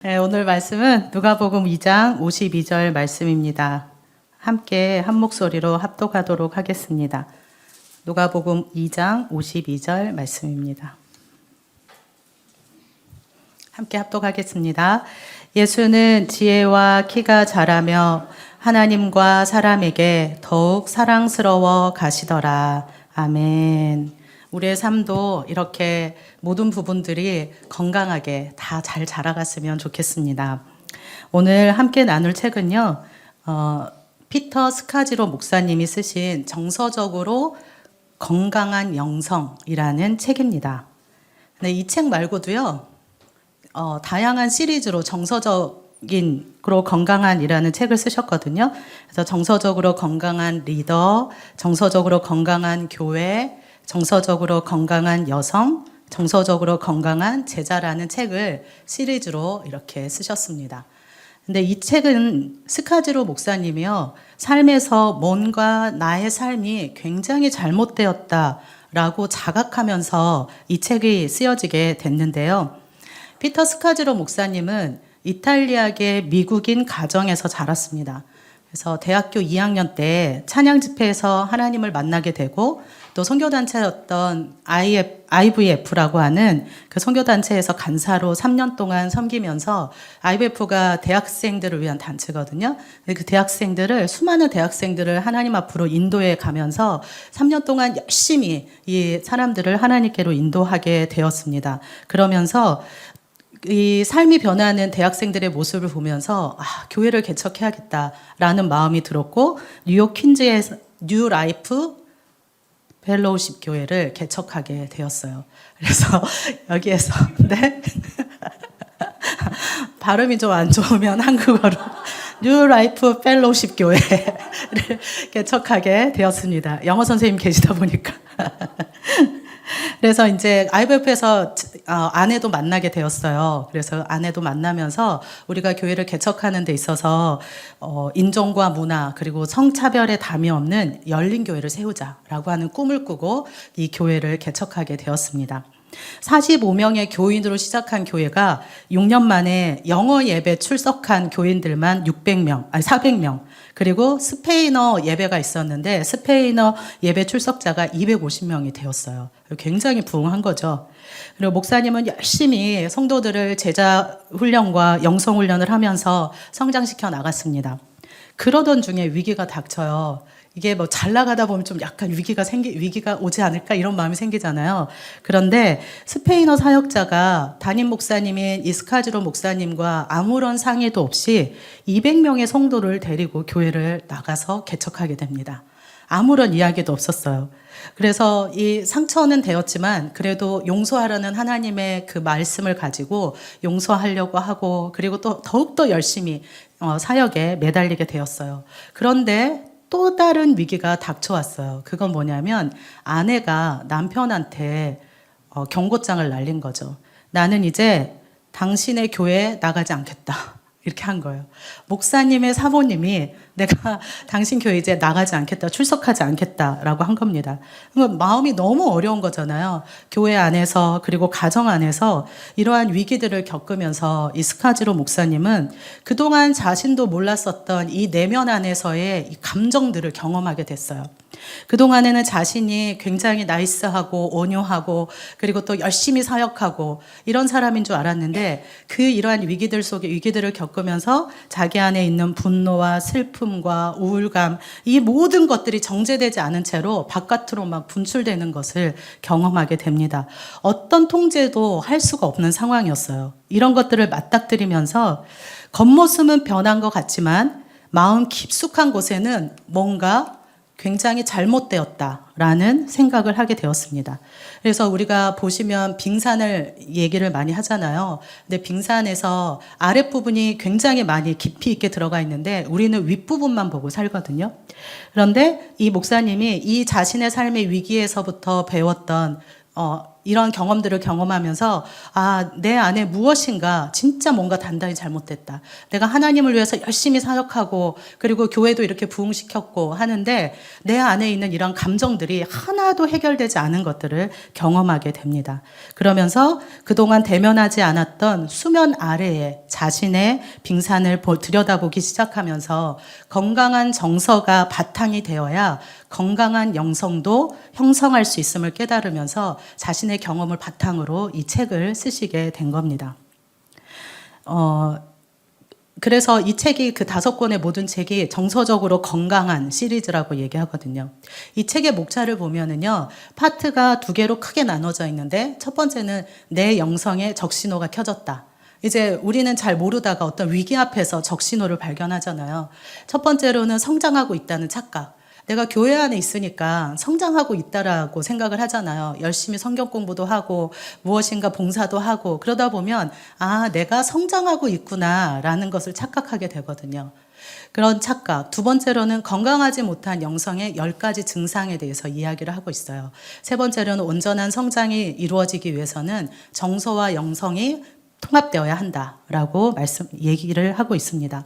네, 오늘 말씀은 누가복음 2장 52절 말씀입니다. 함께 한 목소리로 합독하도록 하겠습니다. 누가복음 2장 52절 말씀입니다. 함께 합독하겠습니다. 예수는 지혜와 키가 자라며 하나님과 사람에게 더욱 사랑스러워 가시더라. 아멘. 우리의 삶도 이렇게 모든 부분들이 건강하게 다 잘 자라갔으면 좋겠습니다. 오늘 함께 나눌 책은요, 피터 스카지로 목사님이 쓰신 정서적으로 건강한 영성이라는 책입니다. 근데 이 책 말고도요, 다양한 시리즈로 정서적으로 건강한이라는 책을 쓰셨거든요. 그래서 정서적으로 건강한 리더, 정서적으로 건강한 교회, 정서적으로 건강한 여성, 정서적으로 건강한 제자라는 책을 시리즈로 이렇게 쓰셨습니다. 근데 이 책은 스카지로 목사님이요, 삶에서 뭔가 나의 삶이 굉장히 잘못되었다라고 자각하면서 이 책이 쓰여지게 됐는데요. 피터 스카지로 목사님은 이탈리아계 미국인 가정에서 자랐습니다. 그래서 대학교 2학년 때 찬양 집회에서 하나님을 만나게 되고, 또 선교단체였던 IVF라고 하는 그 선교단체에서 간사로 3년 동안 섬기면서, IVF가 대학생들을 위한 단체거든요. 그 대학생들을, 수많은 대학생들을 하나님 앞으로 인도해 가면서 3년 동안 열심히 이 사람들을 하나님께로 인도하게 되었습니다. 그러면서 이 삶이 변하는 대학생들의 모습을 보면서 교회를 개척해야겠다라는 마음이 들었고, 뉴욕 퀸즈의 뉴 라이프 펠로우십 교회를 개척하게 되었어요. 그래서 여기에서 네? 발음이 좀 안 좋으면 한국어로 뉴 라이프 펠로우십 교회를 개척하게 되었습니다. 영어 선생님 계시다 보니까. 그래서 이제 IVF에서 아내도 만나게 되었어요. 그래서 아내도 만나면서 우리가 교회를 개척하는 데 있어서 인종과 문화 그리고 성차별에 담이 없는 열린 교회를 세우자라고 하는 꿈을 꾸고 이 교회를 개척하게 되었습니다. 45명의 교인으로 시작한 교회가 6년 만에 영어 예배 출석한 교인들만 400명. 그리고 스페인어 예배가 있었는데 스페인어 예배 출석자가 250명이 되었어요. 굉장히 부흥한 거죠. 그리고 목사님은 열심히 성도들을 제자 훈련과 영성 훈련을 하면서 성장시켜 나갔습니다. 그러던 중에 위기가 닥쳐요. 이게 뭐 잘 나가다 보면 좀 약간 위기가 오지 않을까 이런 마음이 생기잖아요. 그런데 스페인어 사역자가 담임 목사님인 이스카지로 목사님과 아무런 상의도 없이 200명의 성도를 데리고 교회를 나가서 개척하게 됩니다. 아무런 이야기도 없었어요. 그래서 이 상처는 되었지만 그래도 용서하라는 하나님의 그 말씀을 가지고 용서하려고 하고, 그리고 또 더욱더 열심히 사역에 매달리게 되었어요. 그런데 또 다른 위기가 닥쳐왔어요. 그건 뭐냐면 아내가 남편한테 경고장을 날린 거죠. 나는 이제 당신의 교회에 나가지 않겠다. 이렇게 한 거예요. 목사님의 사모님이 내가 당신 교회 이제 나가지 않겠다, 출석하지 않겠다라고 한 겁니다. 마음이 너무 어려운 거잖아요. 교회 안에서 그리고 가정 안에서 이러한 위기들을 겪으면서 이 스카지로 목사님은 그동안 자신도 몰랐었던 이 내면 안에서의 이 감정들을 경험하게 됐어요. 그동안에는 자신이 굉장히 나이스하고 온유하고 그리고 또 열심히 사역하고 이런 사람인 줄 알았는데, 그 이러한 위기들 속에 위기들을 겪으면서 자기 안에 있는 분노와 슬픔과 우울감, 이 모든 것들이 정제되지 않은 채로 바깥으로 막 분출되는 것을 경험하게 됩니다. 어떤 통제도 할 수가 없는 상황이었어요. 이런 것들을 맞닥뜨리면서 겉모습은 변한 것 같지만 마음 깊숙한 곳에는 뭔가 굉장히 잘못되었다라는 생각을 하게 되었습니다. 그래서 우리가 보시면 빙산을 얘기를 많이 하잖아요. 근데 빙산에서 아랫부분이 굉장히 많이 깊이 있게 들어가 있는데 우리는 윗부분만 보고 살거든요. 그런데 이 목사님이 이 자신의 삶의 위기에서부터 배웠던 이런 경험들을 경험하면서 내 안에 무엇인가 진짜 뭔가 단단히 잘못됐다. 내가 하나님을 위해서 열심히 사역하고 그리고 교회도 이렇게 부흥시켰고 하는데 내 안에 있는 이런 감정들이 하나도 해결되지 않은 것들을 경험하게 됩니다. 그러면서 그동안 대면하지 않았던 수면 아래에 자신의 빙산을 들여다보기 시작하면서 건강한 정서가 바탕이 되어야 건강한 영성도 형성할 수 있음을 깨달으면서 자신의 경험을 바탕으로 이 책을 쓰시게 된 겁니다. 그래서 이 책이 그 5권의 모든 책이 정서적으로 건강한 시리즈라고 얘기하거든요. 이 책의 목차를 보면은요, 파트가 2개로 크게 나눠져 있는데 첫 번째는 내 영성에 적신호가 켜졌다. 이제 우리는 잘 모르다가 어떤 위기 앞에서 적신호를 발견하잖아요. 첫 번째로는 성장하고 있다는 착각. 내가 교회 안에 있으니까 성장하고 있다라고 생각을 하잖아요. 열심히 성경 공부도 하고 무엇인가 봉사도 하고 그러다 보면 내가 성장하고 있구나라는 것을 착각하게 되거든요. 그런 착각. 2번째로는 건강하지 못한 영성의 10가지 증상에 대해서 이야기를 하고 있어요. 3번째로는 온전한 성장이 이루어지기 위해서는 정서와 영성이 통합되어야 한다라고 얘기를 하고 있습니다.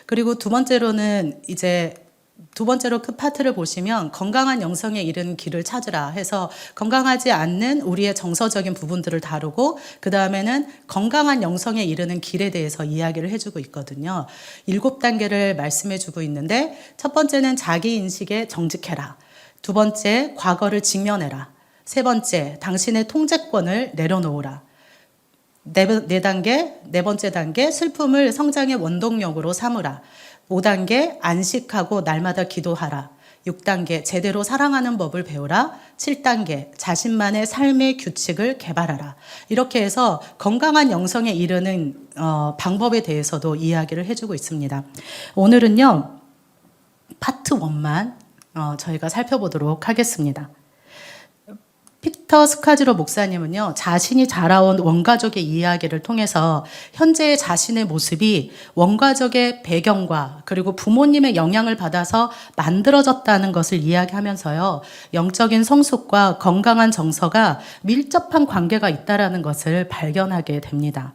그리고 2번째로는 두 번째로 그 파트를 보시면 건강한 영성에 이르는 길을 찾으라 해서 건강하지 않는 우리의 정서적인 부분들을 다루고 그 다음에는 건강한 영성에 이르는 길에 대해서 이야기를 해주고 있거든요. 7단계를 말씀해주고 있는데 첫 번째는 자기 인식에 정직해라. 2번째, 과거를 직면해라. 3번째, 당신의 통제권을 내려놓으라. 네 번째 단계, 슬픔을 성장의 원동력으로 삼으라. 5단계, 안식하고 날마다 기도하라. 6단계, 제대로 사랑하는 법을 배우라. 7단계, 자신만의 삶의 규칙을 개발하라. 이렇게 해서 건강한 영성에 이르는 방법에 대해서도 이야기를 해주고 있습니다. 오늘은요, 파트 1만 저희가 살펴보도록 하겠습니다. 피터 스카지로 목사님은요, 자신이 자라온 원가족의 이야기를 통해서 현재의 자신의 모습이 원가족의 배경과 그리고 부모님의 영향을 받아서 만들어졌다는 것을 이야기하면서요, 영적인 성숙과 건강한 정서가 밀접한 관계가 있다는 것을 발견하게 됩니다.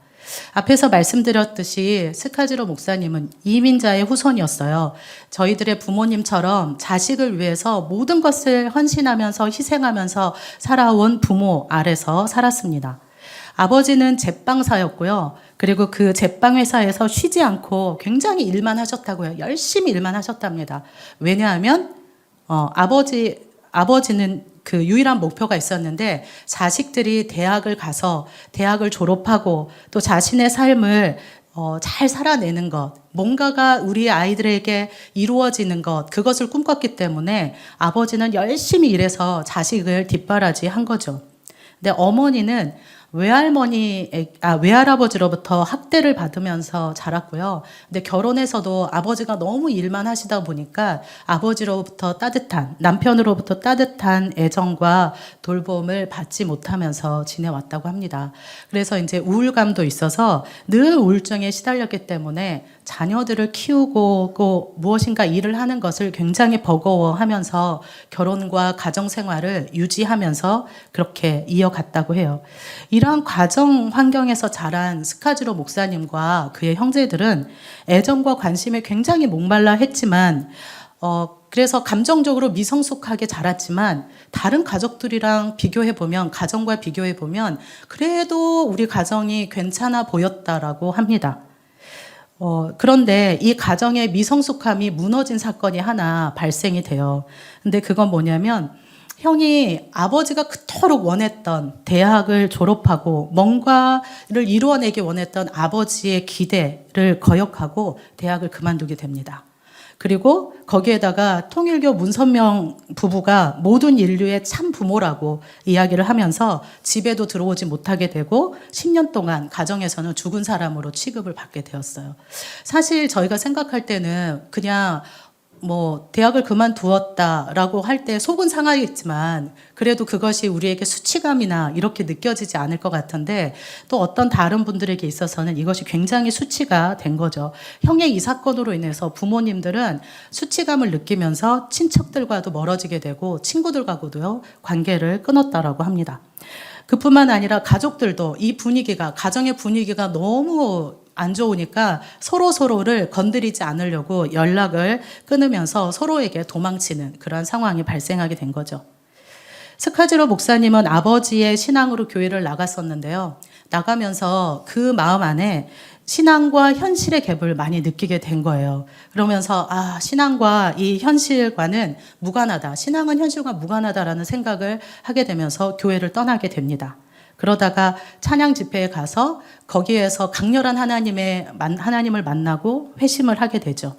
앞에서 말씀드렸듯이 스카지로 목사님은 이민자의 후손이었어요. 저희들의 부모님처럼 자식을 위해서 모든 것을 헌신하면서 희생하면서 살아온 부모 아래서 살았습니다. 아버지는 제빵사였고요. 그리고 그 제빵 회사에서 쉬지 않고 굉장히 일만 하셨다고요. 열심히 일만 하셨답니다. 왜냐하면 아버지는 그 유일한 목표가 있었는데 자식들이 대학을 가서 대학을 졸업하고 또 자신의 삶을 잘 살아내는 것, 뭔가가 우리 아이들에게 이루어지는 것, 그것을 꿈꿨기 때문에 아버지는 열심히 일해서 자식을 뒷바라지한 거죠. 근데 어머니는 외할아버지로부터 학대를 받으면서 자랐고요. 근데 결혼해서도 아버지가 너무 일만 하시다 보니까 아버지로부터 남편으로부터 따뜻한 애정과 돌봄을 받지 못하면서 지내왔다고 합니다. 그래서 이제 우울감도 있어서 늘 우울증에 시달렸기 때문에 자녀들을 키우고 무엇인가 일을 하는 것을 굉장히 버거워하면서 결혼과 가정 생활을 유지하면서 그렇게 이어갔다고 해요. 이러한 가정 환경에서 자란 스카지로 목사님과 그의 형제들은 애정과 관심에 굉장히 목말라 했지만 그래서 감정적으로 미성숙하게 자랐지만 다른 가족들이랑 가정과 비교해 보면 그래도 우리 가정이 괜찮아 보였다라고 합니다. 그런데 이 가정의 미성숙함이 무너진 사건이 하나 발생이 돼요. 근데 그건 뭐냐면 형이 아버지가 그토록 원했던 대학을 졸업하고 뭔가를 이루어내기 원했던 아버지의 기대를 거역하고 대학을 그만두게 됩니다. 그리고 거기에다가 통일교 문선명 부부가 모든 인류의 참 부모라고 이야기를 하면서 집에도 들어오지 못하게 되고 10년 동안 가정에서는 죽은 사람으로 취급을 받게 되었어요. 사실 저희가 생각할 때는 그냥 대학을 그만두었다라고 할 때 속은 상하겠지만 그래도 그것이 우리에게 수치감이나 이렇게 느껴지지 않을 것 같은데 또 어떤 다른 분들에게 있어서는 이것이 굉장히 수치가 된 거죠. 형의 이 사건으로 인해서 부모님들은 수치감을 느끼면서 친척들과도 멀어지게 되고 친구들과도 관계를 끊었다라고 합니다. 그뿐만 아니라 가족들도 이 분위기가, 가정의 분위기가 너무 안 좋으니까 서로를 건드리지 않으려고 연락을 끊으면서 서로에게 도망치는 그런 상황이 발생하게 된 거죠. 스카지로 목사님은 아버지의 신앙으로 교회를 나갔었는데요. 나가면서 그 마음 안에 신앙과 현실의 갭을 많이 느끼게 된 거예요. 그러면서 신앙과 이 현실과는 무관하다. 신앙은 현실과 무관하다라는 생각을 하게 되면서 교회를 떠나게 됩니다. 그러다가 찬양 집회에 가서 거기에서 강렬한 하나님을 만나고 회심을 하게 되죠.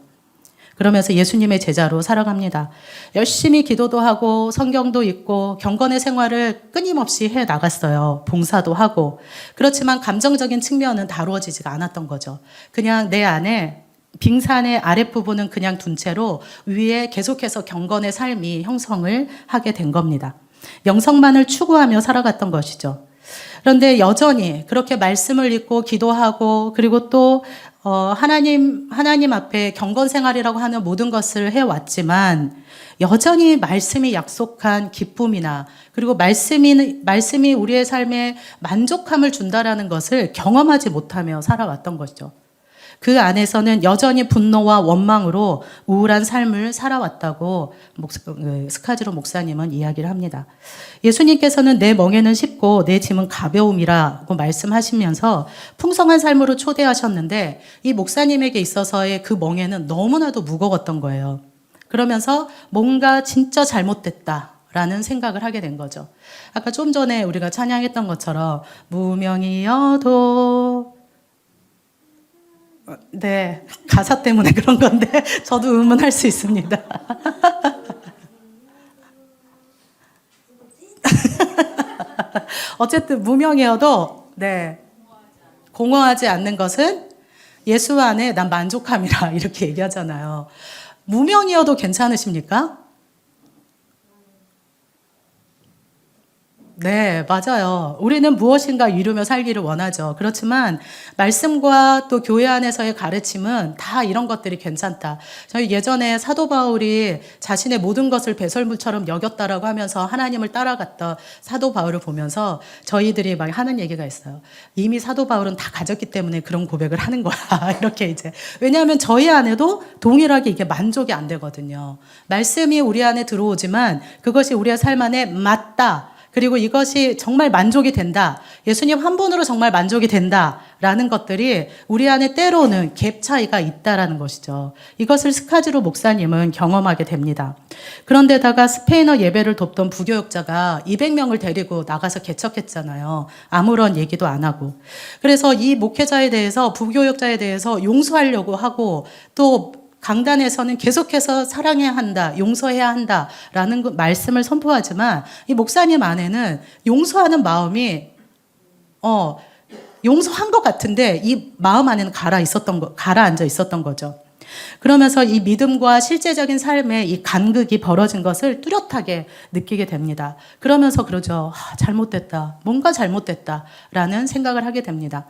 그러면서 예수님의 제자로 살아갑니다. 열심히 기도도 하고 성경도 읽고 경건의 생활을 끊임없이 해 나갔어요. 봉사도 하고. 그렇지만 감정적인 측면은 다루어지지가 않았던 거죠. 그냥 내 안에 빙산의 아랫부분은 그냥 둔 채로 위에 계속해서 경건의 삶이 형성을 하게 된 겁니다. 영성만을 추구하며 살아갔던 것이죠. 그런데 여전히 그렇게 말씀을 읽고 기도하고 그리고 또 하나님 앞에 경건 생활이라고 하는 모든 것을 해왔지만 여전히 말씀이 약속한 기쁨이나 그리고 말씀이 우리의 삶에 만족함을 준다라는 것을 경험하지 못하며 살아왔던 것이죠. 그 안에서는 여전히 분노와 원망으로 우울한 삶을 살아왔다고 스카지로 목사님은 이야기를 합니다. 예수님께서는 내 멍에는 쉽고 내 짐은 가벼움이라고 말씀하시면서 풍성한 삶으로 초대하셨는데 이 목사님에게 있어서의 그 멍에는 너무나도 무거웠던 거예요. 그러면서 뭔가 진짜 잘못됐다라는 생각을 하게 된 거죠. 아까 좀 전에 우리가 찬양했던 것처럼 무명이어도 네, 가사 때문에 그런 건데 저도 의문할 수 있습니다. 어쨌든 무명이어도 공허하지 않는 것은 예수 안에 난 만족함이라 이렇게 얘기하잖아요. 무명이어도 괜찮으십니까? 네, 맞아요. 우리는 무엇인가 이루며 살기를 원하죠. 그렇지만 말씀과 또 교회 안에서의 가르침은 다 이런 것들이 괜찮다. 저희 예전에 사도 바울이 자신의 모든 것을 배설물처럼 여겼다라고 하면서 하나님을 따라갔던 사도 바울을 보면서 저희들이 막 하는 얘기가 있어요. 이미 사도 바울은 다 가졌기 때문에 그런 고백을 하는 거야. 이렇게 이제. 왜냐하면 저희 안에도 동일하게 이게 만족이 안 되거든요. 말씀이 우리 안에 들어오지만 그것이 우리의 삶 안에 맞다. 그리고 이것이 정말 만족이 된다. 예수님 한 분으로 정말 만족이 된다라는 것들이 우리 안에 때로는 갭 차이가 있다라는 것이죠. 이것을 스카지로 목사님은 경험하게 됩니다. 그런데다가 스페인어 예배를 돕던 부교역자가 200명을 데리고 나가서 개척했잖아요. 아무런 얘기도 안 하고. 그래서 이 목회자에 대해서 부교역자에 대해서 용서하려고 하고 또 강단에서는 계속해서 사랑해야 한다, 용서해야 한다라는 말씀을 선포하지만 이 목사님 안에는 용서하는 마음이 용서한 것 같은데 이 마음 안에는 가라앉아 있었던 거죠. 그러면서 이 믿음과 실제적인 삶의 이 간극이 벌어진 것을 뚜렷하게 느끼게 됩니다. 그러면서 그러죠. 잘못됐다. 뭔가 잘못됐다라는 생각을 하게 됩니다.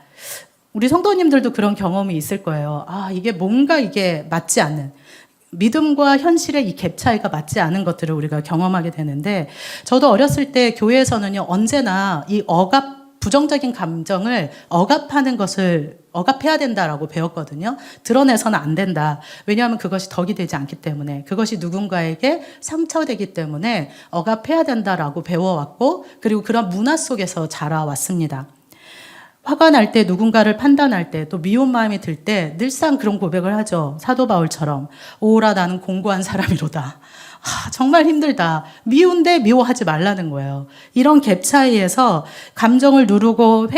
우리 성도님들도 그런 경험이 있을 거예요. 이게 뭔가 이게 맞지 않는 믿음과 현실의 이 갭 차이가 맞지 않은 것들을 우리가 경험하게 되는데 저도 어렸을 때 교회에서는요 언제나 이 부정적인 감정을 억압해야 된다라고 배웠거든요. 드러내서는 안 된다. 왜냐하면 그것이 덕이 되지 않기 때문에 그것이 누군가에게 상처되기 때문에 억압해야 된다라고 배워왔고 그리고 그런 문화 속에서 자라왔습니다. 화가 날 때 누군가를 판단할 때 또 미운 마음이 들 때 늘상 그런 고백을 하죠. 사도 바울처럼 오라 나는 공고한 사람이로다. 정말 힘들다. 미운데 미워하지 말라는 거예요. 이런 갭 차이에서 감정을 누르고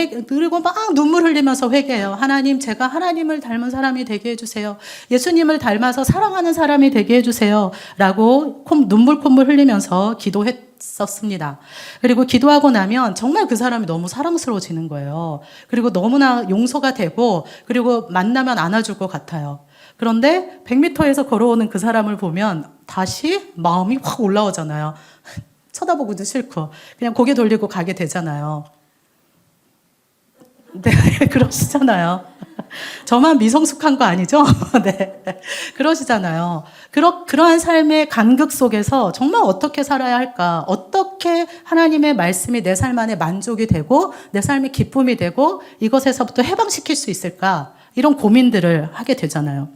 막 눈물 흘리면서 회개해요. 하나님 제가 하나님을 닮은 사람이 되게 해주세요. 예수님을 닮아서 사랑하는 사람이 되게 해주세요. 라고 눈물 콧물 흘리면서 기도했었습니다. 그리고 기도하고 나면 정말 그 사람이 너무 사랑스러워지는 거예요. 그리고 너무나 용서가 되고 그리고 만나면 안아줄 것 같아요. 그런데 100m에서 걸어오는 그 사람을 보면 다시 마음이 확 올라오잖아요. 쳐다보기도 싫고 그냥 고개 돌리고 가게 되잖아요. 네, 그러시잖아요. 저만 미성숙한 거 아니죠? 네. 그러시잖아요. 그러한 삶의 간극 속에서 정말 어떻게 살아야 할까? 어떻게 하나님의 말씀이 내 삶 안에 만족이 되고 내 삶의 기쁨이 되고 이것에서부터 해방시킬 수 있을까? 이런 고민들을 하게 되잖아요.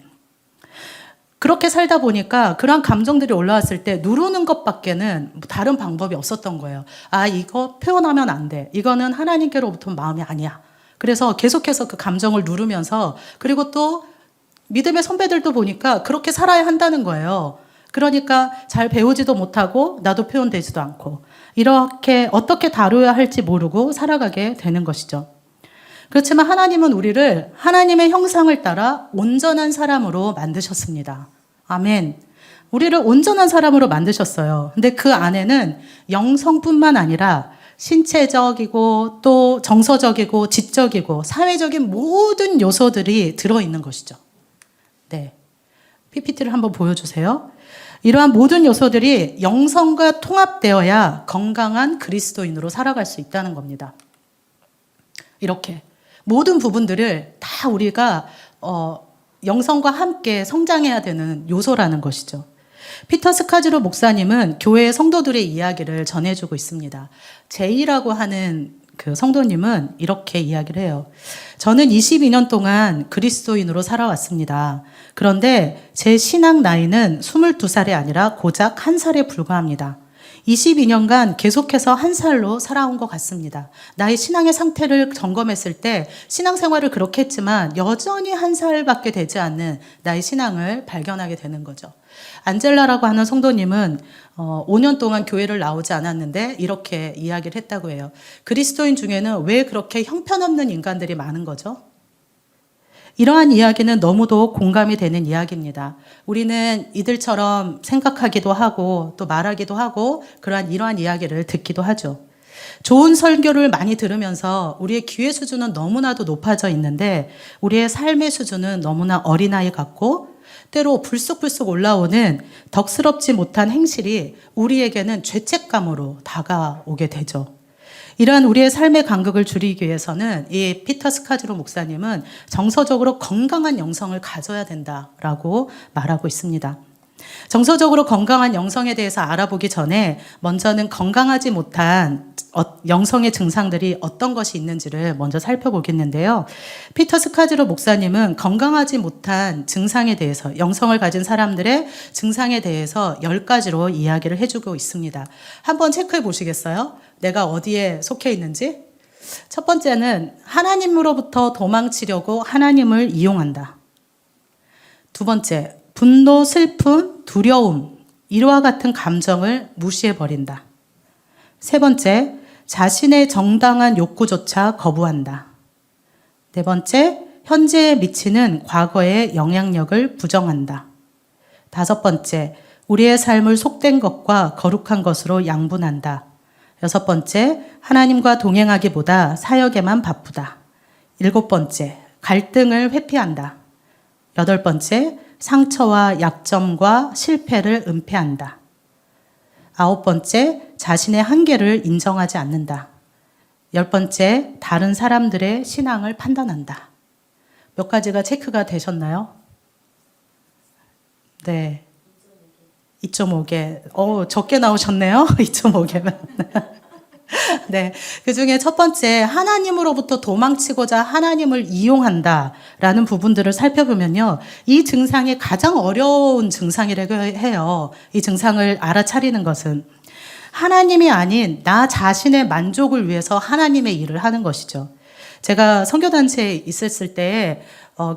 그렇게 살다 보니까 그런 감정들이 올라왔을 때 누르는 것밖에는 다른 방법이 없었던 거예요. 아, 이거 표현하면 안 돼. 이거는 하나님께로부터 마음이 아니야. 그래서 계속해서 그 감정을 누르면서 그리고 또 믿음의 선배들도 보니까 그렇게 살아야 한다는 거예요. 그러니까 잘 배우지도 못하고 나도 표현되지도 않고 이렇게 어떻게 다뤄야 할지 모르고 살아가게 되는 것이죠. 그렇지만 하나님은 우리를 하나님의 형상을 따라 온전한 사람으로 만드셨습니다. 아멘. 우리를 온전한 사람으로 만드셨어요. 근데 그 안에는 영성뿐만 아니라 신체적이고 또 정서적이고 지적이고 사회적인 모든 요소들이 들어있는 것이죠. 네. PPT를 한번 보여주세요. 이러한 모든 요소들이 영성과 통합되어야 건강한 그리스도인으로 살아갈 수 있다는 겁니다. 이렇게 모든 부분들을 다 우리가 영성과 함께 성장해야 되는 요소라는 것이죠. 피터 스카즈로 목사님은 교회 성도들의 이야기를 전해주고 있습니다. 제이라고 하는 그 성도님은 이렇게 이야기를 해요. 저는 22년 동안 그리스도인으로 살아왔습니다. 그런데 제 신앙 나이는 22살이 아니라 고작 1살에 불과합니다. 22년간 계속해서 1살로 살아온 것 같습니다. 나의 신앙의 상태를 점검했을 때 신앙생활을 그렇게 했지만 여전히 1살밖에 되지 않는 나의 신앙을 발견하게 되는 거죠. 안젤라라고 하는 성도님은 5년 동안 교회를 나오지 않았는데 이렇게 이야기를 했다고 해요. 그리스도인 중에는 왜 그렇게 형편없는 인간들이 많은 거죠? 이러한 이야기는 너무도 공감이 되는 이야기입니다. 우리는 이들처럼 생각하기도 하고 또 말하기도 하고 이러한 이야기를 듣기도 하죠. 좋은 설교를 많이 들으면서 우리의 기회 수준은 너무나도 높아져 있는데 우리의 삶의 수준은 너무나 어린아이 같고 때로 불쑥불쑥 올라오는 덕스럽지 못한 행실이 우리에게는 죄책감으로 다가오게 되죠. 이러한 우리의 삶의 간극을 줄이기 위해서는 이 피터 스카즈로 목사님은 정서적으로 건강한 영성을 가져야 된다라고 말하고 있습니다. 정서적으로 건강한 영성에 대해서 알아보기 전에 먼저는 건강하지 못한 영성의 증상들이 어떤 것이 있는지를 먼저 살펴보겠는데요. 피터 스카즈로 목사님은 건강하지 못한 증상에 대해서 영성을 가진 사람들의 증상에 대해서 10가지로 이야기를 해주고 있습니다. 한번 체크해 보시겠어요? 내가 어디에 속해 있는지? 첫 번째는 하나님으로부터 도망치려고 하나님을 이용한다. 두 번째, 분노, 슬픔, 두려움, 이와 같은 감정을 무시해버린다. 세 번째, 자신의 정당한 욕구조차 거부한다. 네 번째, 현재에 미치는 과거의 영향력을 부정한다. 다섯 번째, 우리의 삶을 속된 것과 거룩한 것으로 양분한다. 여섯 번째, 하나님과 동행하기보다 사역에만 바쁘다. 일곱 번째, 갈등을 회피한다. 여덟 번째, 상처와 약점과 실패를 은폐한다. 아홉 번째, 자신의 한계를 인정하지 않는다. 열 번째, 다른 사람들의 신앙을 판단한다. 몇 가지가 체크가 되셨나요? 네. 2.5개. 적게 나오셨네요. 2.5개면. 네. 그 중에 첫 번째, 하나님으로부터 도망치고자 하나님을 이용한다라는 부분들을 살펴보면요. 이 증상이 가장 어려운 증상이라고 해요. 이 증상을 알아차리는 것은. 하나님이 아닌 나 자신의 만족을 위해서 하나님의 일을 하는 것이죠. 제가 선교단체에 있었을 때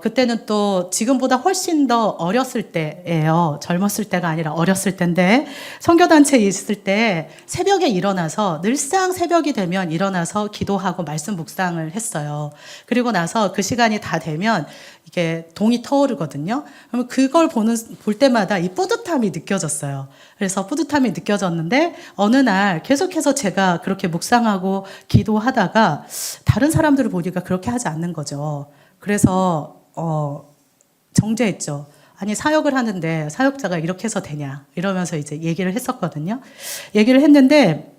그때는 또 지금보다 훨씬 더 어렸을 때예요. 젊었을 때가 아니라 어렸을 때인데 선교단체에 있을 때 새벽에 일어나서 늘상 새벽이 되면 일어나서 기도하고 말씀 묵상을 했어요. 그리고 나서 그 시간이 다 되면 이게 동이 터오르거든요. 그러면 그걸 볼 때마다 이 뿌듯함이 느껴졌어요. 그래서 뿌듯함이 느껴졌는데 어느 날 계속해서 제가 그렇게 묵상하고 기도하다가 다른 사람들을 보니까 그렇게 하지 않는 거죠. 그래서 정죄했죠. 아니 사역을 하는데 사역자가 이렇게 해서 되냐 이러면서 이제 얘기를 했었거든요. 얘기를 했는데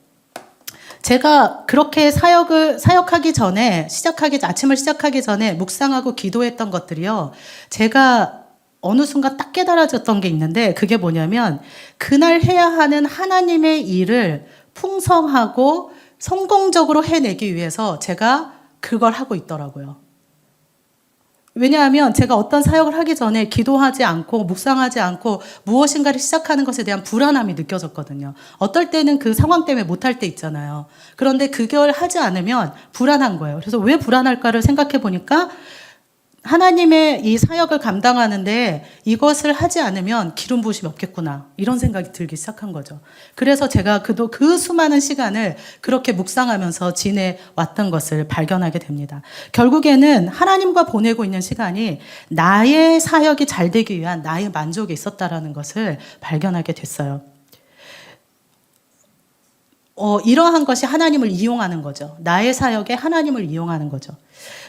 제가 그렇게 아침을 시작하기 전에 묵상하고 기도했던 것들이요. 제가 어느 순간 딱 깨달아졌던 게 있는데 그게 뭐냐면 그날 해야 하는 하나님의 일을 풍성하고 성공적으로 해내기 위해서 제가 그걸 하고 있더라고요. 왜냐하면 제가 어떤 사역을 하기 전에 기도하지 않고 묵상하지 않고 무엇인가를 시작하는 것에 대한 불안함이 느껴졌거든요. 어떨 때는 그 상황 때문에 못할 때 있잖아요. 그런데 그걸 하지 않으면 불안한 거예요. 그래서 왜 불안할까를 생각해 보니까 하나님의 이 사역을 감당하는데 이것을 하지 않으면 기름 부으심이 없겠구나. 이런 생각이 들기 시작한 거죠. 그래서 제가 그 수많은 시간을 그렇게 묵상하면서 지내왔던 것을 발견하게 됩니다. 결국에는 하나님과 보내고 있는 시간이 나의 사역이 잘 되기 위한 나의 만족이 있었다라는 것을 발견하게 됐어요. 이러한 것이 하나님을 이용하는 거죠. 나의 사역에 하나님을 이용하는 거죠.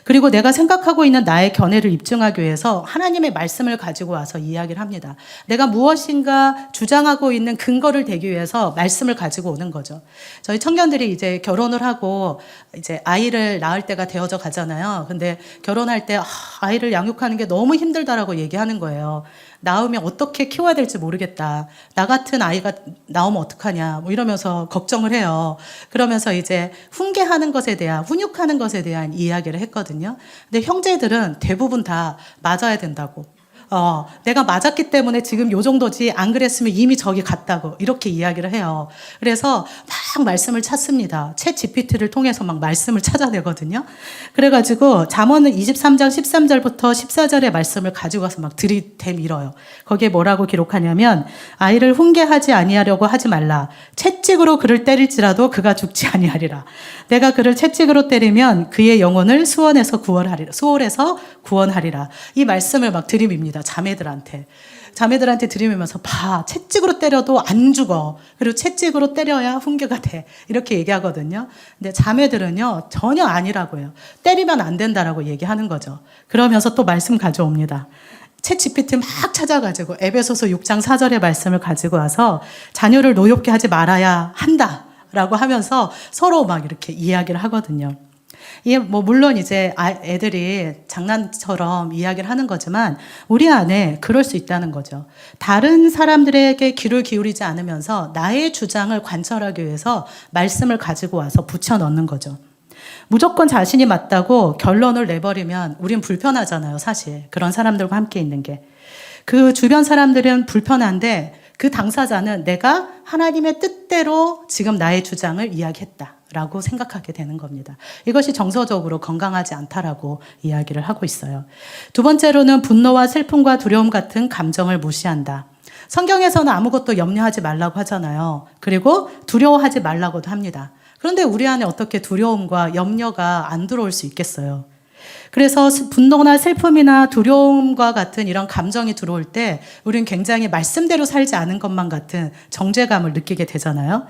그리고 내가 생각하고 있는 나의 견해를 입증하기 위해서 하나님의 말씀을 가지고 와서 이야기를 합니다. 내가 무엇인가 주장하고 있는 근거를 대기 위해서 말씀을 가지고 오는 거죠. 저희 청년들이 이제 결혼을 하고 이제 아이를 낳을 때가 되어져 가잖아요. 근데 결혼할 때 아이를 양육하는 게 너무 힘들다라고 얘기하는 거예요. 낳으면 어떻게 키워야 될지 모르겠다. 나 같은 아이가 나오면 어떡하냐. 뭐 이러면서 걱정을 해요. 그러면서 이제 훈계하는 것에 대한, 훈육하는 것에 대한 이야기를 했거든요. 근데 형제들은 대부분 다 맞아야 된다고. 내가 맞았기 때문에 지금 요 정도지 안 그랬으면 이미 저기 갔다고 이렇게 이야기를 해요. 그래서 막 말씀을 찾습니다. 챗 GPT를 통해서 막 말씀을 찾아내거든요. 그래가지고 잠언은 23장 13절부터 14절의 말씀을 가지고 와서 막 들이대밀어요. 거기에 뭐라고 기록하냐면 아이를 훈계하지 아니하려고 하지 말라. 채찍으로 그를 때릴지라도 그가 죽지 아니하리라. 내가 그를 채찍으로 때리면 그의 영혼을 수월해서 구원하리라. 이 말씀을 막 들이밉니다. 자매들한테 들이면서 봐, 채찍으로 때려도 안 죽어. 그리고 채찍으로 때려야 훈계가 돼. 이렇게 얘기하거든요. 근데 자매들은요 전혀 아니라고 해요. 때리면 안 된다라고 얘기하는 거죠. 그러면서 또 말씀 가져옵니다. 챗 GPT 막 찾아가지고 에베소서 6장 4절의 말씀을 가지고 와서 자녀를 노엽게 하지 말아야 한다라고 하면서 서로 막 이렇게 이야기를 하거든요. 이게 뭐 물론 이제 애들이 장난처럼 이야기를 하는 거지만 우리 안에 그럴 수 있다는 거죠. 다른 사람들에게 귀를 기울이지 않으면서 나의 주장을 관철하기 위해서 말씀을 가지고 와서 붙여 넣는 거죠. 무조건 자신이 맞다고 결론을 내버리면 우린 불편하잖아요, 사실. 그런 사람들과 함께 있는 게. 그 주변 사람들은 불편한데 그 당사자는 내가 하나님의 뜻대로 지금 나의 주장을 이야기했다라고 생각하게 되는 겁니다. 이것이 정서적으로 건강하지 않다라고 이야기를 하고 있어요. 두 번째로는 분노와 슬픔과 두려움 같은 감정을 무시한다. 성경에서는 아무것도 염려하지 말라고 하잖아요. 그리고 두려워하지 말라고도 합니다. 그런데 우리 안에 어떻게 두려움과 염려가 안 들어올 수 있겠어요? 그래서 분노나 슬픔이나 두려움과 같은 이런 감정이 들어올 때 우리는 굉장히 말씀대로 살지 않은 것만 같은 정죄감을 느끼게 되잖아요.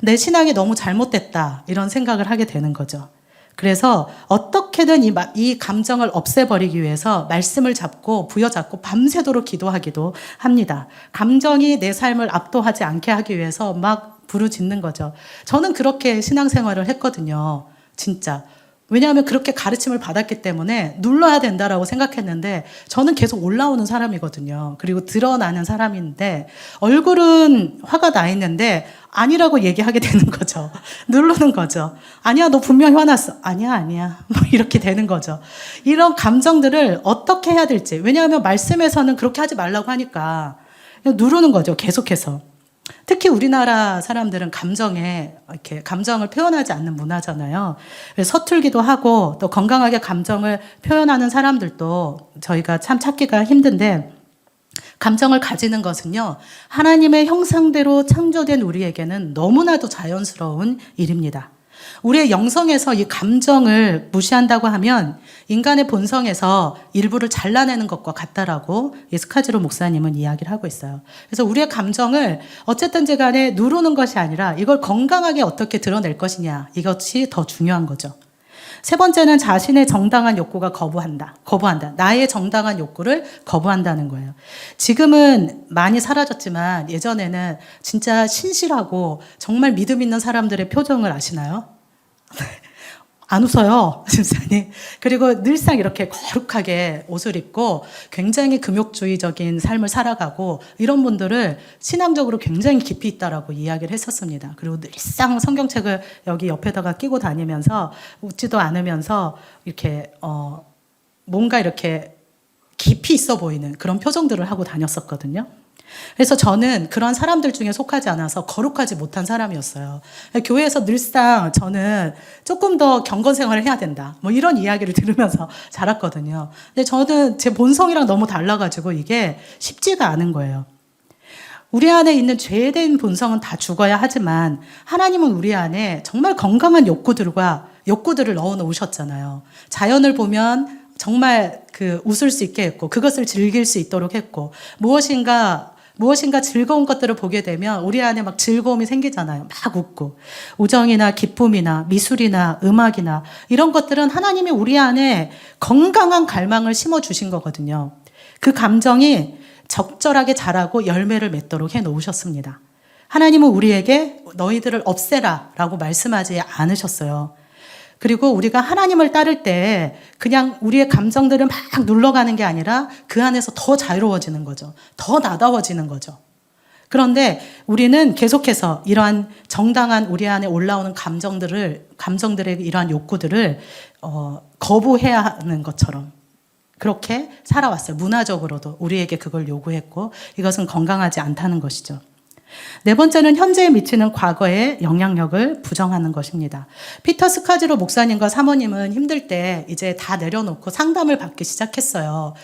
내 신앙이 너무 잘못됐다 이런 생각을 하게 되는 거죠. 그래서 어떻게든 이 감정을 없애버리기 위해서 말씀을 잡고 부여잡고 밤새도록 기도하기도 합니다. 감정이 내 삶을 압도하지 않게 하기 위해서 막 부르짖는 거죠. 저는 그렇게 신앙생활을 했거든요. 진짜. 왜냐하면 그렇게 가르침을 받았기 때문에 눌러야 된다라고 생각했는데 저는 계속 올라오는 사람이거든요. 그리고 드러나는 사람인데 얼굴은 화가 나 있는데 아니라고 얘기하게 되는 거죠. 누르는 거죠. 아니야, 너 분명히 화났어. 아니야. 뭐 이렇게 되는 거죠. 이런 감정들을 어떻게 해야 될지. 왜냐하면 말씀에서는 그렇게 하지 말라고 하니까 그냥 누르는 거죠. 계속해서. 특히 우리나라 사람들은 이렇게 감정을 표현하지 않는 문화잖아요. 서툴기도 하고 또 건강하게 감정을 표현하는 사람들도 저희가 참 찾기가 힘든데 감정을 가지는 것은요, 하나님의 형상대로 창조된 우리에게는 너무나도 자연스러운 일입니다. 우리의 영성에서 이 감정을 무시한다고 하면 인간의 본성에서 일부를 잘라내는 것과 같다라고 스카지로 목사님은 이야기를 하고 있어요. 그래서 우리의 감정을 어쨌든지 간에 누르는 것이 아니라 이걸 건강하게 어떻게 드러낼 것이냐, 이것이 더 중요한 거죠. 세 번째는 자신의 정당한 욕구가 거부한다. 나의 정당한 욕구를 거부한다는 거예요. 지금은 많이 사라졌지만 예전에는 진짜 신실하고 정말 믿음 있는 사람들의 표정을 아시나요? 안 웃어요, 집사님. 그리고 늘상 이렇게 거룩하게 옷을 입고 굉장히 금욕주의적인 삶을 살아가고 이런 분들을 신앙적으로 굉장히 깊이 있다라고 이야기를 했었습니다. 그리고 늘상 성경책을 여기 옆에다가 끼고 다니면서 웃지도 않으면서 이렇게 뭔가 이렇게 깊이 있어 보이는 그런 표정들을 하고 다녔었거든요. 그래서 저는 그런 사람들 중에 속하지 않아서 거룩하지 못한 사람이었어요. 교회에서 늘상 저는 조금 더 경건 생활을 해야 된다. 뭐 이런 이야기를 들으면서 자랐거든요. 근데 저는 제 본성이랑 너무 달라가지고 이게 쉽지가 않은 거예요. 우리 안에 있는 죄된 본성은 다 죽어야 하지만 하나님은 우리 안에 정말 건강한 욕구들을 넣어 놓으셨잖아요. 자연을 보면 정말 웃을 수 있게 했고 그것을 즐길 수 있도록 했고 무엇인가 즐거운 것들을 보게 되면 우리 안에 막 즐거움이 생기잖아요. 막 웃고 우정이나 기쁨이나 미술이나 음악이나 이런 것들은 하나님이 우리 안에 건강한 갈망을 심어주신 거거든요. 그 감정이 적절하게 자라고 열매를 맺도록 해놓으셨습니다. 하나님은 우리에게 너희들을 없애라 라고 말씀하지 않으셨어요. 그리고 우리가 하나님을 따를 때 그냥 우리의 감정들을 막 눌러가는 게 아니라 그 안에서 더 자유로워지는 거죠. 더 나다워지는 거죠. 그런데 우리는 계속해서 이러한 정당한 우리 안에 올라오는 감정들의 이러한 욕구들을 거부해야 하는 것처럼 그렇게 살아왔어요. 문화적으로도 우리에게 그걸 요구했고 이것은 건강하지 않다는 것이죠. 네 번째는 현재에 미치는 과거의 영향력을 부정하는 것입니다. 피터 스카지로 목사님과 사모님은 힘들 때 이제 다 내려놓고 상담을 받기 시작했어요.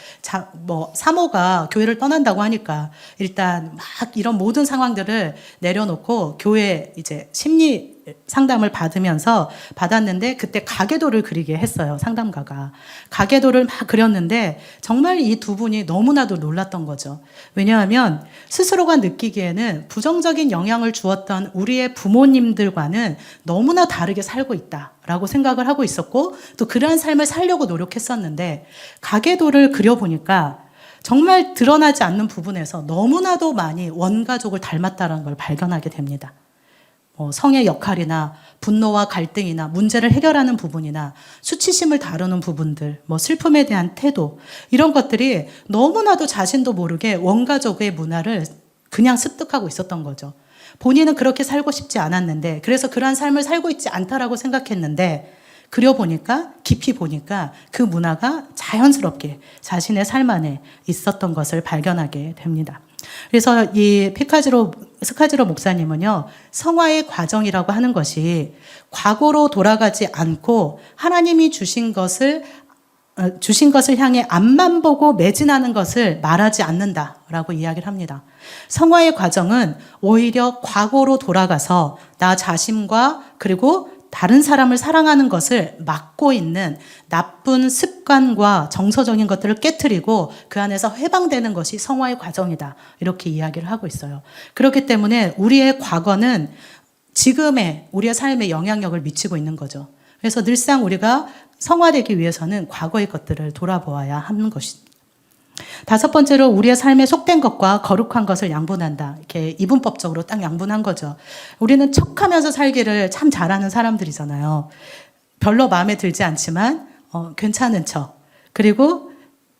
사모가 교회를 떠난다고 하니까 일단 막 이런 모든 상황들을 내려놓고 교회 이제 심리 상담을 받았는데 그때 가계도를 그리게 했어요. 상담가가. 가계도를 막 그렸는데 정말 이 두 분이 너무나도 놀랐던 거죠. 왜냐하면 스스로가 느끼기에는 부정적인 영향을 주었던 우리의 부모님들과는 너무나 다르게 살고 있다라고 생각을 하고 있었고 또 그러한 삶을 살려고 노력했었는데 가계도를 그려보니까 정말 드러나지 않는 부분에서 너무나도 많이 원가족을 닮았다는 걸 발견하게 됩니다. 성의 역할이나 분노와 갈등이나 문제를 해결하는 부분이나 수치심을 다루는 부분들, 슬픔에 대한 태도 이런 것들이 너무나도 자신도 모르게 원가족의 문화를 그냥 습득하고 있었던 거죠. 본인은 그렇게 살고 싶지 않았는데 그래서 그러한 삶을 살고 있지 않다라고 생각했는데 깊이 보니까 그 문화가 자연스럽게 자신의 삶 안에 있었던 것을 발견하게 됩니다. 그래서 이 스카지로 목사님은요, 성화의 과정이라고 하는 것이 과거로 돌아가지 않고 하나님이 주신 것을 향해 앞만 보고 매진하는 것을 말하지 않는다라고 이야기를 합니다. 성화의 과정은 오히려 과거로 돌아가서 나 자신과 그리고 다른 사람을 사랑하는 것을 막고 있는 나쁜 습관과 정서적인 것들을 깨트리고 그 안에서 해방되는 것이 성화의 과정이다. 이렇게 이야기를 하고 있어요. 그렇기 때문에 우리의 과거는 지금의 우리의 삶에 영향력을 미치고 있는 거죠. 그래서 늘상 우리가 성화되기 위해서는 과거의 것들을 돌아보아야 하는 것입니다. 다섯 번째로 우리의 삶에 속된 것과 거룩한 것을 양분한다. 이렇게 이분법적으로 딱 양분한 거죠. 우리는 척하면서 살기를 참 잘하는 사람들이잖아요. 별로 마음에 들지 않지만 괜찮은 척. 그리고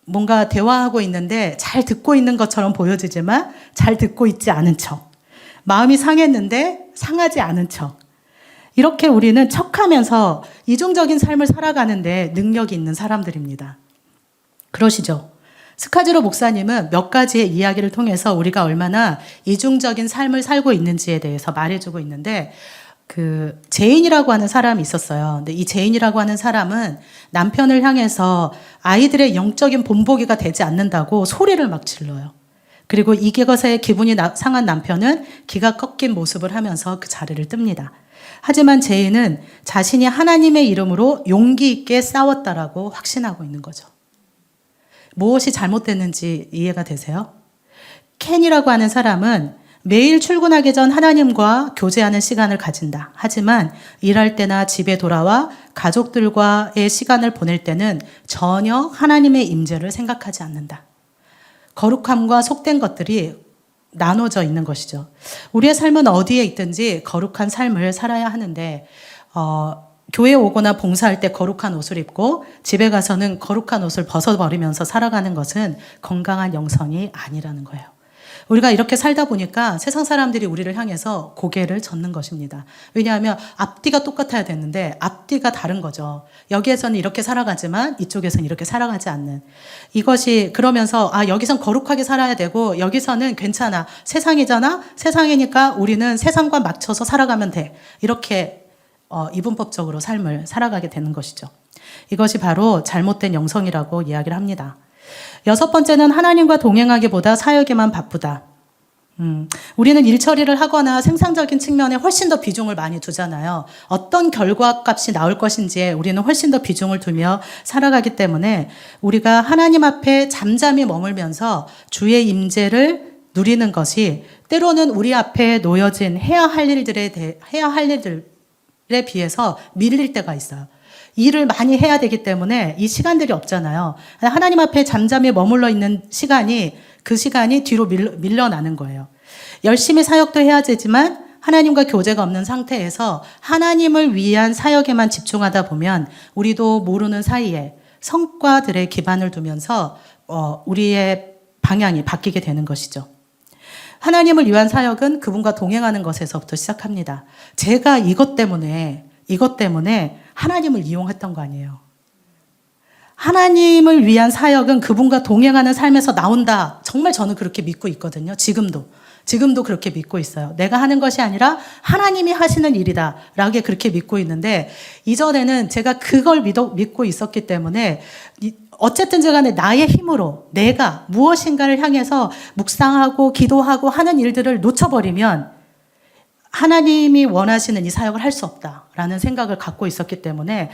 뭔가 대화하고 있는데 잘 듣고 있는 것처럼 보여지지만 잘 듣고 있지 않은 척. 마음이 상했는데 상하지 않은 척. 이렇게 우리는 척하면서 이중적인 삶을 살아가는데 능력이 있는 사람들입니다. 그러시죠? 스카지로 목사님은 몇 가지의 이야기를 통해서 우리가 얼마나 이중적인 삶을 살고 있는지에 대해서 말해주고 있는데 제인이라고 하는 사람이 있었어요. 근데 이 제인이라고 하는 사람은 남편을 향해서 아이들의 영적인 본보기가 되지 않는다고 소리를 막 질러요. 그리고 이것에 기분이 상한 남편은 기가 꺾인 모습을 하면서 그 자리를 뜹니다. 하지만 제인은 자신이 하나님의 이름으로 용기 있게 싸웠다라고 확신하고 있는 거죠. 무엇이 잘못됐는지 이해가 되세요? 켄이라고 하는 사람은 매일 출근하기 전 하나님과 교제하는 시간을 가진다. 하지만 일할 때나 집에 돌아와 가족들과의 시간을 보낼 때는 전혀 하나님의 임재를 생각하지 않는다. 거룩함과 속된 것들이 나눠져 있는 것이죠. 우리의 삶은 어디에 있든지 거룩한 삶을 살아야 하는데 교회에 오거나 봉사할 때 거룩한 옷을 입고 집에 가서는 거룩한 옷을 벗어버리면서 살아가는 것은 건강한 영성이 아니라는 거예요. 우리가 이렇게 살다 보니까 세상 사람들이 우리를 향해서 고개를 젓는 것입니다. 왜냐하면 앞뒤가 똑같아야 되는데 앞뒤가 다른 거죠. 여기에서는 이렇게 살아가지만 이쪽에서는 이렇게 살아가지 않는. 이것이 그러면서 여기선 거룩하게 살아야 되고 여기서는 괜찮아. 세상이잖아. 세상이니까 우리는 세상과 맞춰서 살아가면 돼. 이렇게 이분법적으로 삶을 살아가게 되는 것이죠. 이것이 바로 잘못된 영성이라고 이야기를 합니다. 6번째는 하나님과 동행하기보다 사역에만 바쁘다. 우리는 일 처리를 하거나 생산적인 측면에 훨씬 더 비중을 많이 두잖아요. 어떤 결과값이 나올 것인지에 우리는 훨씬 더 비중을 두며 살아가기 때문에 우리가 하나님 앞에 잠잠히 머물면서 주의 임재를 누리는 것이 때로는 우리 앞에 놓여진 해야 할 일들에 비해서 밀릴 때가 있어요. 일을 많이 해야 되기 때문에 이 시간들이 없잖아요. 하나님 앞에 잠잠히 머물러 있는 시간이 그 시간이 뒤로 밀려나는 거예요. 열심히 사역도 해야 되지만 하나님과 교제가 없는 상태에서 하나님을 위한 사역에만 집중하다 보면 우리도 모르는 사이에 성과들의 기반을 두면서 우리의 방향이 바뀌게 되는 것이죠. 하나님을 위한 사역은 그분과 동행하는 것에서부터 시작합니다. 제가 이것 때문에 하나님을 이용했던 거 아니에요. 하나님을 위한 사역은 그분과 동행하는 삶에서 나온다. 정말 저는 그렇게 믿고 있거든요. 지금도 그렇게 믿고 있어요. 내가 하는 것이 아니라 하나님이 하시는 일이다 라고 그렇게 믿고 있는데 이전에는 제가 그걸 믿고 있었기 때문에 어쨌든 제가 나의 힘으로 내가 무엇인가를 향해서 묵상하고 기도하고 하는 일들을 놓쳐버리면 하나님이 원하시는 이 사역을 할 수 없다라는 생각을 갖고 있었기 때문에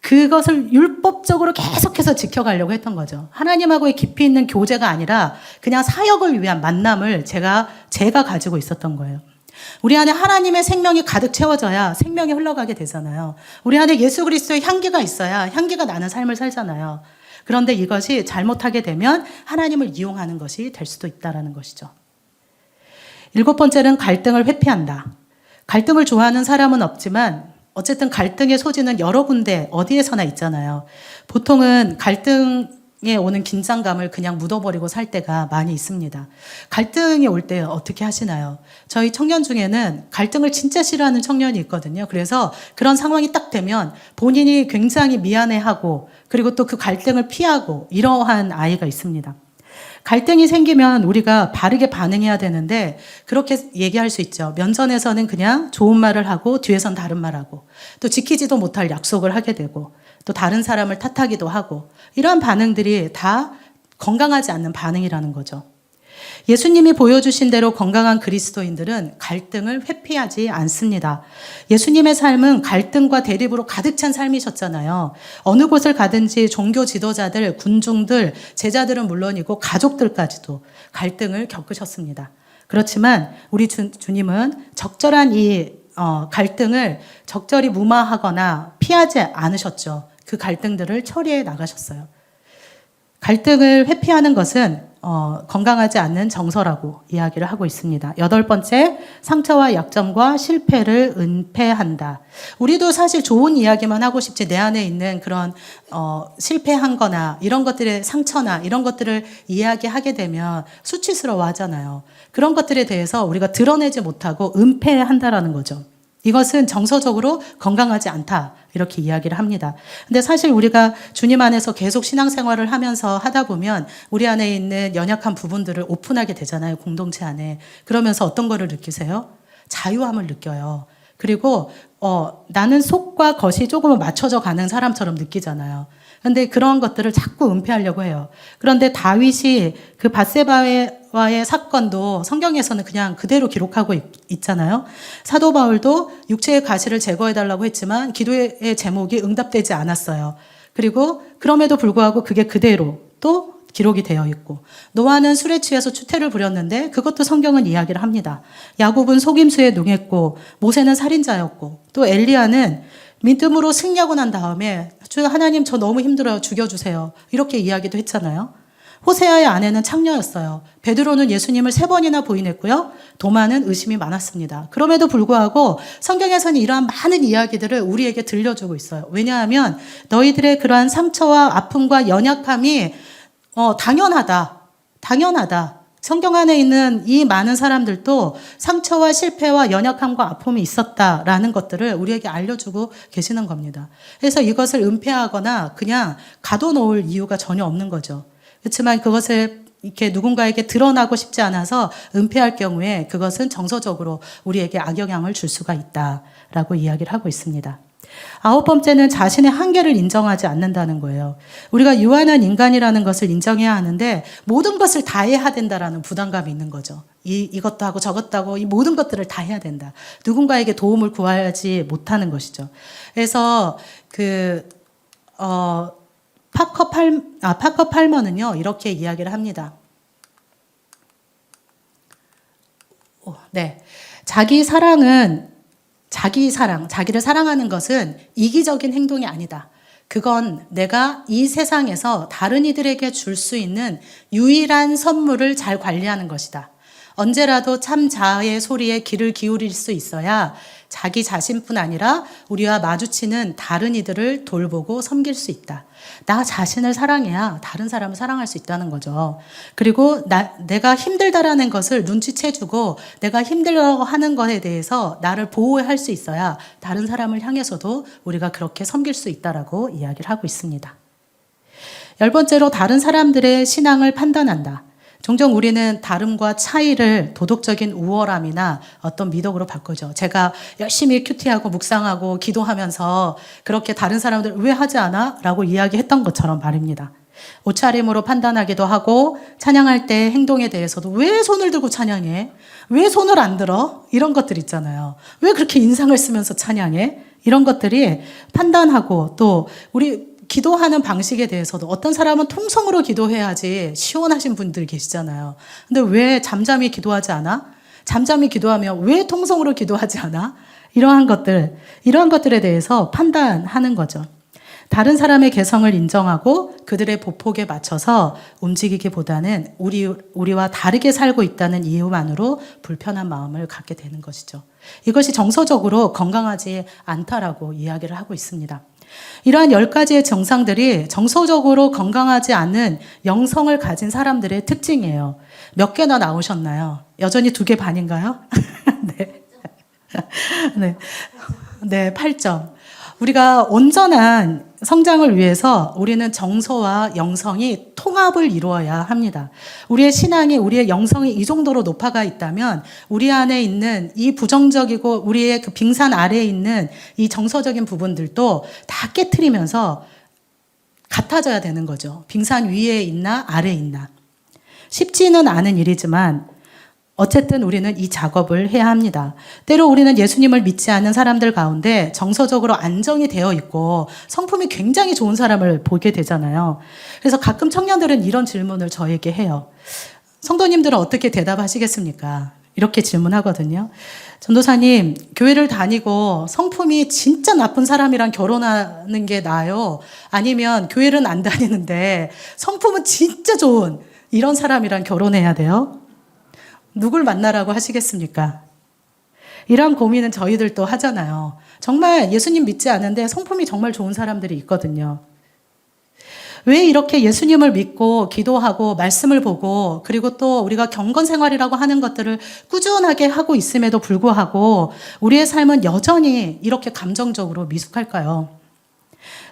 그것을 율법적으로 계속해서 지켜가려고 했던 거죠. 하나님하고의 깊이 있는 교제가 아니라 그냥 사역을 위한 만남을 제가 가지고 있었던 거예요. 우리 안에 하나님의 생명이 가득 채워져야 생명이 흘러가게 되잖아요. 우리 안에 예수 그리스도의 향기가 있어야 향기가 나는 삶을 살잖아요. 그런데 이것이 잘못하게 되면 하나님을 이용하는 것이 될 수도 있다는 것이죠. 7번째는 갈등을 회피한다. 갈등을 좋아하는 사람은 없지만 어쨌든 갈등의 소지는 여러 군데 어디에서나 있잖아요. 보통은 갈등에 오는 긴장감을 그냥 묻어버리고 살 때가 많이 있습니다. 갈등이 올 때 어떻게 하시나요? 저희 청년 중에는 갈등을 진짜 싫어하는 청년이 있거든요. 그래서 그런 상황이 딱 되면 본인이 굉장히 미안해하고 그리고 또 그 갈등을 피하고 이러한 아이가 있습니다. 갈등이 생기면 우리가 바르게 반응해야 되는데 그렇게 얘기할 수 있죠. 면전에서는 그냥 좋은 말을 하고 뒤에선 다른 말하고 또 지키지도 못할 약속을 하게 되고 또 다른 사람을 탓하기도 하고 이러한 반응들이 다 건강하지 않는 반응이라는 거죠. 예수님이 보여주신 대로 건강한 그리스도인들은 갈등을 회피하지 않습니다. 예수님의 삶은 갈등과 대립으로 가득 찬 삶이셨잖아요. 어느 곳을 가든지 종교 지도자들, 군중들, 제자들은 물론이고 가족들까지도 갈등을 겪으셨습니다. 그렇지만 우리 주님은 적절한 이 갈등을 적절히 무마하거나 피하지 않으셨죠. 그 갈등들을 처리해 나가셨어요. 갈등을 회피하는 것은 건강하지 않는 정서라고 이야기를 하고 있습니다. 8번째, 상처와 약점과 실패를 은폐한다. 우리도 사실 좋은 이야기만 하고 싶지 내 안에 있는 그런 실패한 거나 이런 것들의 상처나 이런 것들을 이야기하게 되면 수치스러워 하잖아요. 그런 것들에 대해서 우리가 드러내지 못하고 은폐한다라는 거죠. 이것은 정서적으로 건강하지 않다. 이렇게 이야기를 합니다. 근데 사실 우리가 주님 안에서 계속 신앙생활을 하면서 하다 보면 우리 안에 있는 연약한 부분들을 오픈하게 되잖아요. 공동체 안에. 그러면서 어떤 거를 느끼세요? 자유함을 느껴요. 그리고 나는 속과 겉이 조금은 맞춰져 가는 사람처럼 느끼잖아요. 근데 그런 것들을 자꾸 은폐하려고 해요. 그런데 다윗이 그 밧세바와의 사건도 성경에서는 그냥 그대로 기록하고 있잖아요. 사도 바울도 육체의 가시를 제거해달라고 했지만 기도의 제목이 응답되지 않았어요. 그리고 그럼에도 불구하고 그게 그대로 또 기록이 되어 있고, 노아는 술에 취해서 추태를 부렸는데 그것도 성경은 이야기를 합니다. 야곱은 속임수에 능했고, 모세는 살인자였고, 또 엘리야는 믿음으로 승리하고 난 다음에 주 하나님 저 너무 힘들어요. 죽여주세요. 이렇게 이야기도 했잖아요. 호세아의 아내는 창녀였어요. 베드로는 예수님을 3번이나 부인했고요. 도마는 의심이 많았습니다. 그럼에도 불구하고 성경에서는 이러한 많은 이야기들을 우리에게 들려주고 있어요. 왜냐하면 너희들의 그러한 상처와 아픔과 연약함이 당연하다. 성경 안에 있는 이 많은 사람들도 상처와 실패와 연약함과 아픔이 있었다라는 것들을 우리에게 알려주고 계시는 겁니다. 그래서 이것을 은폐하거나 그냥 가둬놓을 이유가 전혀 없는 거죠. 그렇지만 그것을 이렇게 누군가에게 드러나고 싶지 않아서 은폐할 경우에 그것은 정서적으로 우리에게 악영향을 줄 수가 있다라고 이야기를 하고 있습니다. 9번째는 자신의 한계를 인정하지 않는다는 거예요. 우리가 유한한 인간이라는 것을 인정해야 하는데 모든 것을 다 해야 된다라는 부담감이 있는 거죠. 이것도 하고 저것도 하고 이 모든 것들을 다 해야 된다. 누군가에게 도움을 구하지 못하는 것이죠. 그래서 파커 팔머는요, 이렇게 이야기를 합니다. 네. 자기를 사랑하는 것은 이기적인 행동이 아니다. 그건 내가 이 세상에서 다른 이들에게 줄 수 있는 유일한 선물을 잘 관리하는 것이다. 언제라도 참 자아의 소리에 귀를 기울일 수 있어야 자기 자신뿐 아니라 우리와 마주치는 다른 이들을 돌보고 섬길 수 있다. 나 자신을 사랑해야 다른 사람을 사랑할 수 있다는 거죠. 그리고 내가 힘들다라는 것을 눈치채주고 내가 힘들다고 하는 것에 대해서 나를 보호할 수 있어야 다른 사람을 향해서도 우리가 그렇게 섬길 수 있다라고 이야기를 하고 있습니다. 10번째로 다른 사람들의 신앙을 판단한다. 종종 우리는 다름과 차이를 도덕적인 우월함이나 어떤 미덕으로 바꾸죠. 제가 열심히 큐티하고 묵상하고 기도하면서 그렇게 다른 사람들 왜 하지 않아? 라고 이야기했던 것처럼 말입니다. 옷차림으로 판단하기도 하고 찬양할 때 행동에 대해서도 왜 손을 들고 찬양해? 왜 손을 안 들어? 이런 것들 있잖아요. 왜 그렇게 인상을 쓰면서 찬양해? 이런 것들이 판단하고 또 우리 기도하는 방식에 대해서도 어떤 사람은 통성으로 기도해야지 시원하신 분들 계시잖아요. 근데 왜 잠잠히 기도하지 않아? 잠잠히 기도하면 왜 통성으로 기도하지 않아? 이러한 것들에 대해서 판단하는 거죠. 다른 사람의 개성을 인정하고 그들의 보폭에 맞춰서 움직이기보다는 우리와 다르게 살고 있다는 이유만으로 불편한 마음을 갖게 되는 것이죠. 이것이 정서적으로 건강하지 않다라고 이야기를 하고 있습니다. 이러한 10가지의 증상들이 정서적으로 건강하지 않은 영성을 가진 사람들의 특징이에요. 몇 개나 나오셨나요? 여전히 2개 반인가요? 네. 네, 8점. 우리가 온전한 성장을 위해서 우리는 정서와 영성이 통합을 이루어야 합니다. 우리의 신앙이, 우리의 영성이 이 정도로 높아가 있다면 우리 안에 있는 이 부정적이고 우리의 그 빙산 아래에 있는 이 정서적인 부분들도 다 깨트리면서 같아져야 되는 거죠. 빙산 위에 있나 아래에 있나. 쉽지는 않은 일이지만 어쨌든 우리는 이 작업을 해야 합니다. 때로 우리는 예수님을 믿지 않는 사람들 가운데 정서적으로 안정이 되어 있고 성품이 굉장히 좋은 사람을 보게 되잖아요. 그래서 가끔 청년들은 이런 질문을 저에게 해요. 성도님들은 어떻게 대답하시겠습니까? 이렇게 질문하거든요. 전도사님, 교회를 다니고 성품이 진짜 나쁜 사람이랑 결혼하는 게 나아요? 아니면 교회는 안 다니는데 성품은 진짜 좋은 이런 사람이랑 결혼해야 돼요? 누굴 만나라고 하시겠습니까? 이런 고민은 저희들도 하잖아요. 정말 예수님 믿지 않은데 성품이 정말 좋은 사람들이 있거든요. 왜 이렇게 예수님을 믿고 기도하고 말씀을 보고 그리고 또 우리가 경건 생활이라고 하는 것들을 꾸준하게 하고 있음에도 불구하고 우리의 삶은 여전히 이렇게 감정적으로 미숙할까요?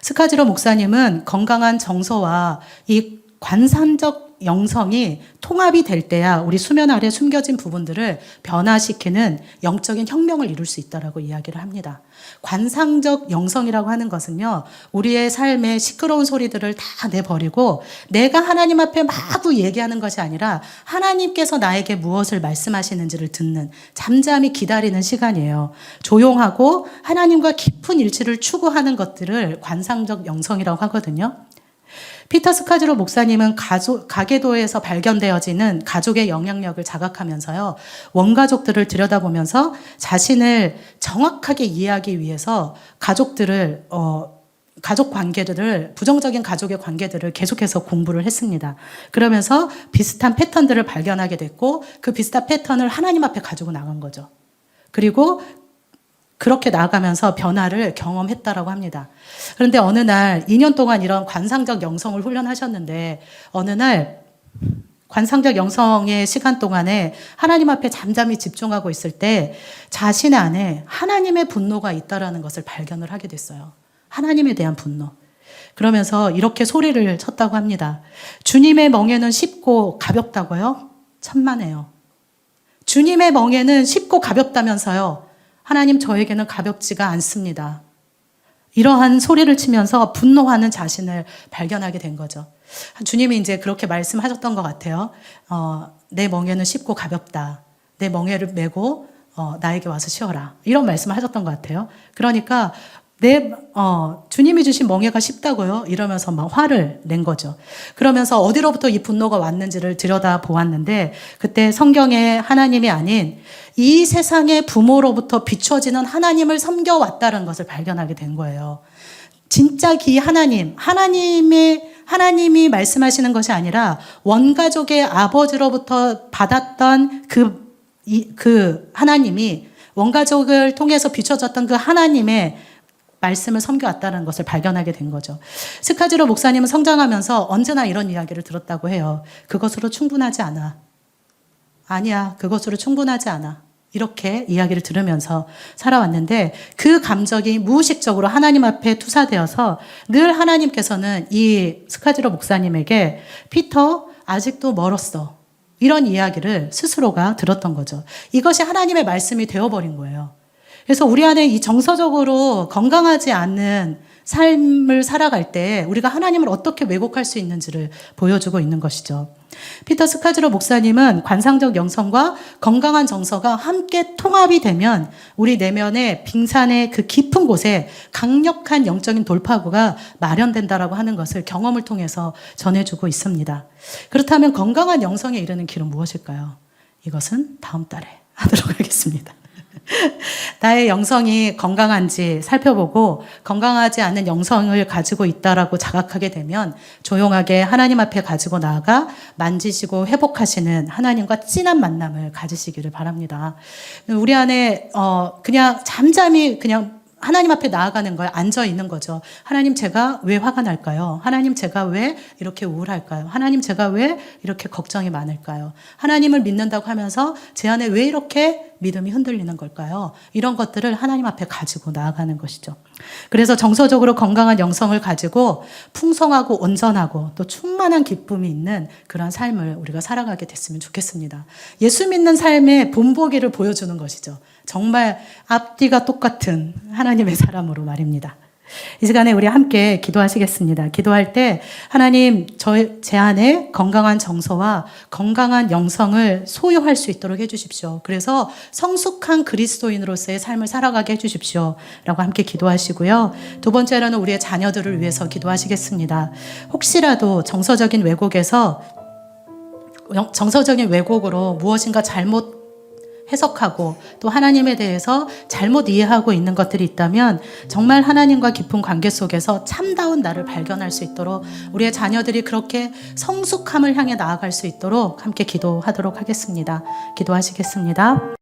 스카지로 목사님은 건강한 정서와 이 관상적 영성이 통합이 될 때야 우리 수면 아래 숨겨진 부분들을 변화시키는 영적인 혁명을 이룰 수 있다라고 이야기를 합니다. 관상적 영성이라고 하는 것은요, 우리의 삶의 시끄러운 소리들을 다 내버리고 내가 하나님 앞에 마구 얘기하는 것이 아니라 하나님께서 나에게 무엇을 말씀하시는지를 듣는, 잠잠히 기다리는 시간이에요. 조용하고 하나님과 깊은 일치를 추구하는 것들을 관상적 영성이라고 하거든요. 피터 스카즈로 목사님은 가계도에서 발견되어지는 가족의 영향력을 자각하면서요, 원가족들을 들여다보면서 자신을 정확하게 이해하기 위해서 가족들을, 가족 관계들을, 부정적인 가족의 관계들을 계속해서 공부를 했습니다. 그러면서 비슷한 패턴들을 발견하게 됐고, 그 비슷한 패턴을 하나님 앞에 가지고 나간 거죠. 그리고 그렇게 나아가면서 변화를 경험했다라고 합니다. 그런데 어느 날 2년 동안 이런 관상적 영성을 훈련하셨는데, 어느 날 관상적 영성의 시간 동안에 하나님 앞에 잠잠히 집중하고 있을 때 자신의 안에 하나님의 분노가 있다라는 것을 발견을 하게 됐어요. 하나님에 대한 분노. 그러면서 이렇게 소리를 쳤다고 합니다. 주님의 멍에는 쉽고 가볍다고요? 천만에요. 주님의 멍에는 쉽고 가볍다면서요. 하나님, 저에게는 가볍지가 않습니다. 이러한 소리를 치면서 분노하는 자신을 발견하게 된 거죠. 주님이 이제 그렇게 말씀하셨던 것 같아요. 내 멍에는 쉽고 가볍다. 내 멍에를 메고 나에게 와서 쉬어라. 이런 말씀을 하셨던 것 같아요. 그러니까 주님이 주신 멍에가 쉽다고요? 이러면서 막 화를 낸 거죠. 그러면서 어디로부터 이 분노가 왔는지를 들여다 보았는데, 그때 성경에 하나님이 아닌 이 세상의 부모로부터 비춰지는 하나님을 섬겨왔다는 것을 발견하게 된 거예요. 진짜 하나님이 말씀하시는 것이 아니라 원가족의 아버지로부터 받았던 그 하나님이, 원가족을 통해서 비춰졌던 그 하나님의 말씀을 섬겨왔다는 것을 발견하게 된 거죠. 스카즈로 목사님은 성장하면서 언제나 이런 이야기를 들었다고 해요. 그것으로 충분하지 않아. 아니야, 그것으로 충분하지 않아. 이렇게 이야기를 들으면서 살아왔는데, 그 감정이 무의식적으로 하나님 앞에 투사되어서 늘 하나님께서는 이 스카즈로 목사님에게 피터, 아직도 멀었어. 이런 이야기를 스스로가 들었던 거죠. 이것이 하나님의 말씀이 되어버린 거예요. 그래서 우리 안에 이 정서적으로 건강하지 않은 삶을 살아갈 때 우리가 하나님을 어떻게 왜곡할 수 있는지를 보여주고 있는 것이죠. 피터 스카즈로 목사님은 관상적 영성과 건강한 정서가 함께 통합이 되면 우리 내면의 빙산의 그 깊은 곳에 강력한 영적인 돌파구가 마련된다라고 하는 것을 경험을 통해서 전해주고 있습니다. 그렇다면 건강한 영성에 이르는 길은 무엇일까요? 이것은 다음 달에 하도록 하겠습니다. 나의 영성이 건강한지 살펴보고 건강하지 않은 영성을 가지고 있다라고 자각하게 되면 조용하게 하나님 앞에 가지고 나아가 만지시고 회복하시는 하나님과 진한 만남을 가지시기를 바랍니다. 우리 안에 그냥 잠잠히 그냥 하나님 앞에 나아가는 거예요. 앉아 있는 거죠. 하나님, 제가 왜 화가 날까요? 하나님, 제가 왜 이렇게 우울할까요? 하나님, 제가 왜 이렇게 걱정이 많을까요? 하나님을 믿는다고 하면서 제 안에 왜 이렇게 믿음이 흔들리는 걸까요? 이런 것들을 하나님 앞에 가지고 나아가는 것이죠. 그래서 정서적으로 건강한 영성을 가지고 풍성하고 온전하고 또 충만한 기쁨이 있는 그런 삶을 우리가 살아가게 됐으면 좋겠습니다. 예수 믿는 삶의 본보기를 보여주는 것이죠. 정말 앞뒤가 똑같은 하나님의 사람으로 말입니다. 이 시간에 우리 함께 기도하시겠습니다. 기도할 때 하나님, 제 안에 건강한 정서와 건강한 영성을 소유할 수 있도록 해주십시오. 그래서 성숙한 그리스도인으로서의 삶을 살아가게 해주십시오 라고 함께 기도하시고요. 두 번째로는 우리의 자녀들을 위해서 기도하시겠습니다. 혹시라도 정서적인 왜곡으로 무엇인가 잘못 해석하고 또 하나님에 대해서 잘못 이해하고 있는 것들이 있다면 정말 하나님과 깊은 관계 속에서 참다운 나를 발견할 수 있도록 우리의 자녀들이 그렇게 성숙함을 향해 나아갈 수 있도록 함께 기도하도록 하겠습니다. 기도하시겠습니다.